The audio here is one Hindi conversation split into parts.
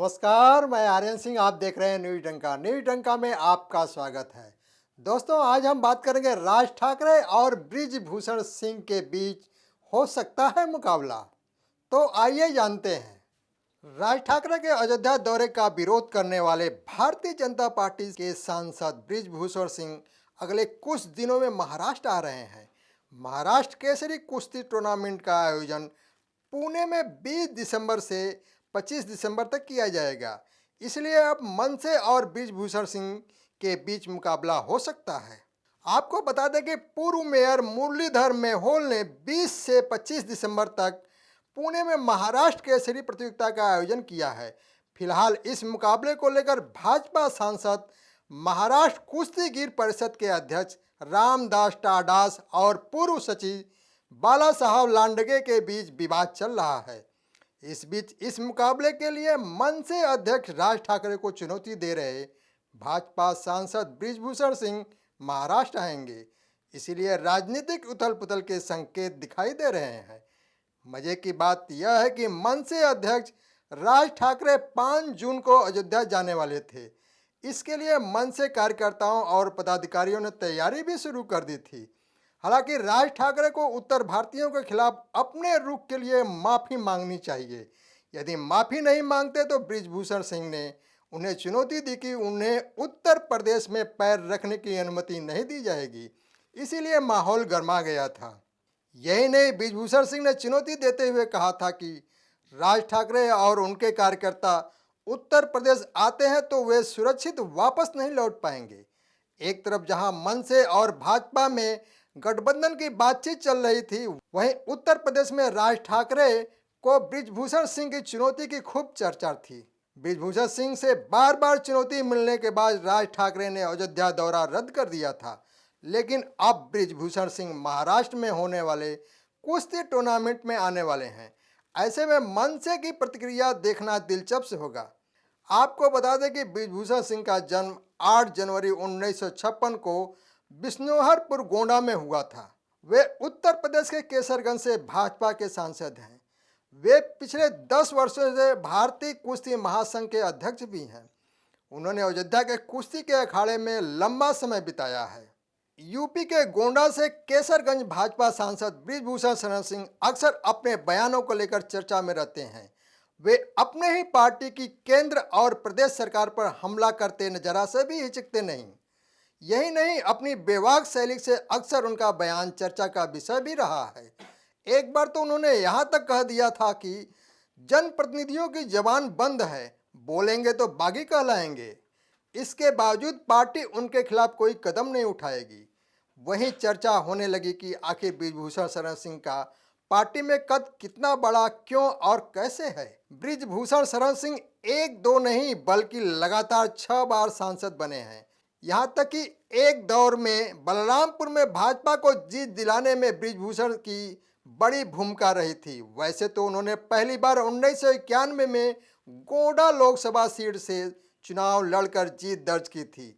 नमस्कार, मैं आर्यन सिंह। आप देख रहे हैं न्यूज डंका। न्यूज डंका में आपका स्वागत है। दोस्तों, आज हम बात करेंगे राज ठाकरे और बृजभूषण सिंह के बीच हो सकता है मुकाबला। तो आइए जानते हैं। राज ठाकरे के अयोध्या दौरे का विरोध करने वाले भारतीय जनता पार्टी के सांसद बृजभूषण सिंह अगले कुछ दिनों में महाराष्ट्र आ रहे हैं। महाराष्ट्र केसरी कुश्ती टूर्नामेंट का आयोजन पुणे में 20 दिसंबर से 25 दिसंबर तक किया जाएगा। इसलिए अब मनसे और बृजभूषण सिंह के बीच मुकाबला हो सकता है। आपको बता दें कि पूर्व मेयर मुरलीधर मेहोल ने 20 से 25 दिसंबर तक पुणे में महाराष्ट्र केसरी प्रतियोगिता का आयोजन किया है। फिलहाल इस मुकाबले को लेकर भाजपा सांसद, महाराष्ट्र कुश्तीगीर परिषद के अध्यक्ष रामदास टाडास और पूर्व सचिव बाला साहब लांडगे के बीच विवाद चल रहा है। इस बीच इस मुकाबले के लिए मनसे अध्यक्ष राज ठाकरे को चुनौती दे रहे भाजपा सांसद बृजभूषण सिंह महाराष्ट्र आएंगे। इसीलिए राजनीतिक उथल पुथल के संकेत दिखाई दे रहे हैं। मजे की बात यह है कि मनसे अध्यक्ष राज ठाकरे 5 जून को अयोध्या जाने वाले थे। इसके लिए मनसे कार्यकर्ताओं और पदाधिकारियों ने तैयारी भी शुरू कर दी थी। हालांकि राज ठाकरे को उत्तर भारतीयों के खिलाफ अपने रुख के लिए माफ़ी मांगनी चाहिए। यदि माफ़ी नहीं मांगते तो बृजभूषण सिंह ने उन्हें चुनौती दी कि उन्हें उत्तर प्रदेश में पैर रखने की अनुमति नहीं दी जाएगी। इसीलिए माहौल गर्मा गया था। यही नहीं, बृजभूषण सिंह ने चुनौती देते हुए कहा था कि राज ठाकरे और उनके कार्यकर्ता उत्तर प्रदेश आते हैं तो वे सुरक्षित वापस नहीं लौट पाएंगे। एक तरफ जहां मनसे और भाजपा में गठबंधन की बातचीत चल रही थी, वहीं उत्तर प्रदेश में राज ठाकरे को बृजभूषण सिंह की चुनौती की खूब चर्चा थी। बृजभूषण सिंह से बार बार चुनौती मिलने के बाद राज ठाकरे ने अयोध्या दौरा रद्द कर दिया था। लेकिन अब बृजभूषण सिंह महाराष्ट्र में होने वाले कुश्ती टूर्नामेंट में आने वाले हैं। ऐसे में मनसे की प्रतिक्रिया देखना दिलचस्प होगा। आपको बता दें कि बृजभूषण सिंह का जन्म 8 जनवरी 1956 को बिश्नोहरपुर गोंडा में हुआ था। वे उत्तर प्रदेश के केसरगंज से भाजपा के सांसद हैं। वे पिछले 10 वर्षों से भारतीय कुश्ती महासंघ के अध्यक्ष भी हैं। उन्होंने अयोध्या के कुश्ती के अखाड़े में लंबा समय बिताया है। यूपी के गोंडा से केसरगंज भाजपा सांसद बृजभूषण शरण सिंह अक्सर अपने बयानों को लेकर चर्चा में रहते हैं। वे अपने ही पार्टी की केंद्र और प्रदेश सरकार पर हमला करते जरा से भी हिचकते नहीं। यही नहीं, अपनी बेबाक शैली से अक्सर उनका बयान चर्चा का विषय भी रहा है। एक बार तो उन्होंने यहाँ तक कह दिया था कि जनप्रतिनिधियों की जबान बंद है, बोलेंगे तो बागी कहलाएंगे। इसके बावजूद पार्टी उनके खिलाफ कोई कदम नहीं उठाएगी। वहीं चर्चा होने लगी कि आखिर बृजभूषण शरण सिंह का पार्टी में कद कितना बड़ा, क्यों और कैसे है। बृजभूषण शरण सिंह 1-2 नहीं बल्कि लगातार 6 बार सांसद बने हैं। यहाँ तक कि एक दौर में बलरामपुर में भाजपा को जीत दिलाने में बृजभूषण की बड़ी भूमिका रही थी। वैसे तो उन्होंने पहली बार 1991 में गोंडा लोकसभा सीट से चुनाव लड़कर जीत दर्ज की थी।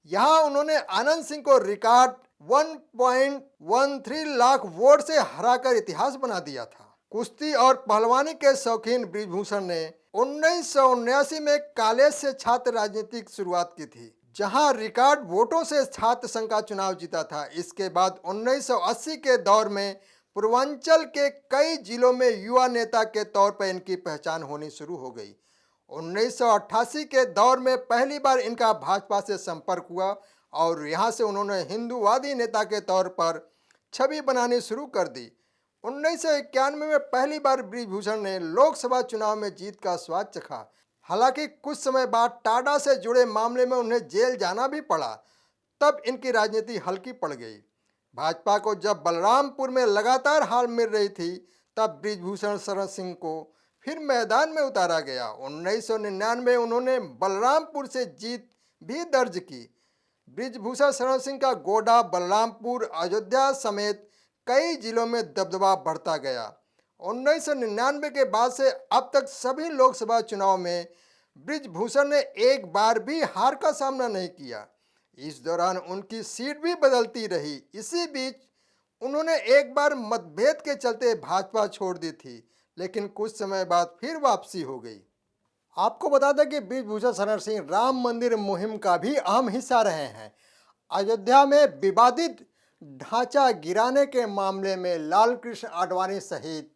यहाँ उन्होंने आनंद सिंह को रिकॉर्ड 1.13 लाख वोट से हराकर इतिहास बना दिया था। कुश्ती और पहलवानी के शौकीन बृजभूषण ने 1979 में कॉलेज से छात्र राजनीति की शुरुआत की थी, जहां रिकॉर्ड वोटों से छात्र संघ का चुनाव जीता था। इसके बाद 1980 के दौर में पूर्वांचल के कई जिलों में युवा नेता के तौर पर इनकी पहचान होनी शुरू हो गई। 1988 के दौर में पहली बार इनका भाजपा से संपर्क हुआ और यहाँ से उन्होंने हिंदूवादी नेता के तौर पर छवि बनानी शुरू कर दी। 1991 में पहली बार बृजभूषण ने लोकसभा चुनाव में जीत का स्वाद चखा। हालांकि कुछ समय बाद टाडा से जुड़े मामले में उन्हें जेल जाना भी पड़ा। तब इनकी राजनीति हल्की पड़ गई। भाजपा को जब बलरामपुर में लगातार हार मिल रही थी, तब बृजभूषण शरण सिंह को फिर मैदान में उतारा गया। 1999 में उन्होंने बलरामपुर से जीत भी दर्ज की। बृजभूषण शरण सिंह का गोंडा, बलरामपुर, अयोध्या समेत कई जिलों में दबदबा बढ़ता गया। 1999 के बाद से अब तक सभी लोकसभा चुनाव में बृजभूषण ने एक बार भी हार का सामना नहीं किया। इस दौरान उनकी सीट भी बदलती रही। इसी बीच उन्होंने एक बार मतभेद के चलते भाजपा छोड़ दी थी, लेकिन कुछ समय बाद फिर वापसी हो गई। आपको बता दें कि बृजभूषण शरण सिंह राम मंदिर मुहिम का भी अहम हिस्सा रहे हैं। अयोध्या में विवादित ढांचा गिराने के मामले में लाल कृष्ण आडवाणी सहित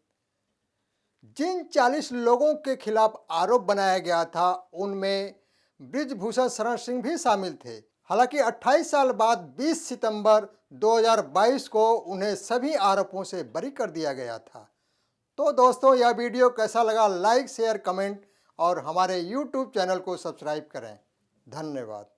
जिन 40 लोगों के खिलाफ आरोप बनाया गया था उनमें बृजभूषण शरण सिंह भी शामिल थे। हालांकि 28 साल बाद 20 सितंबर 2022 को उन्हें सभी आरोपों से बरी कर दिया गया था। तो दोस्तों, यह वीडियो कैसा लगा, लाइक शेयर कमेंट और हमारे YouTube चैनल को सब्सक्राइब करें। धन्यवाद।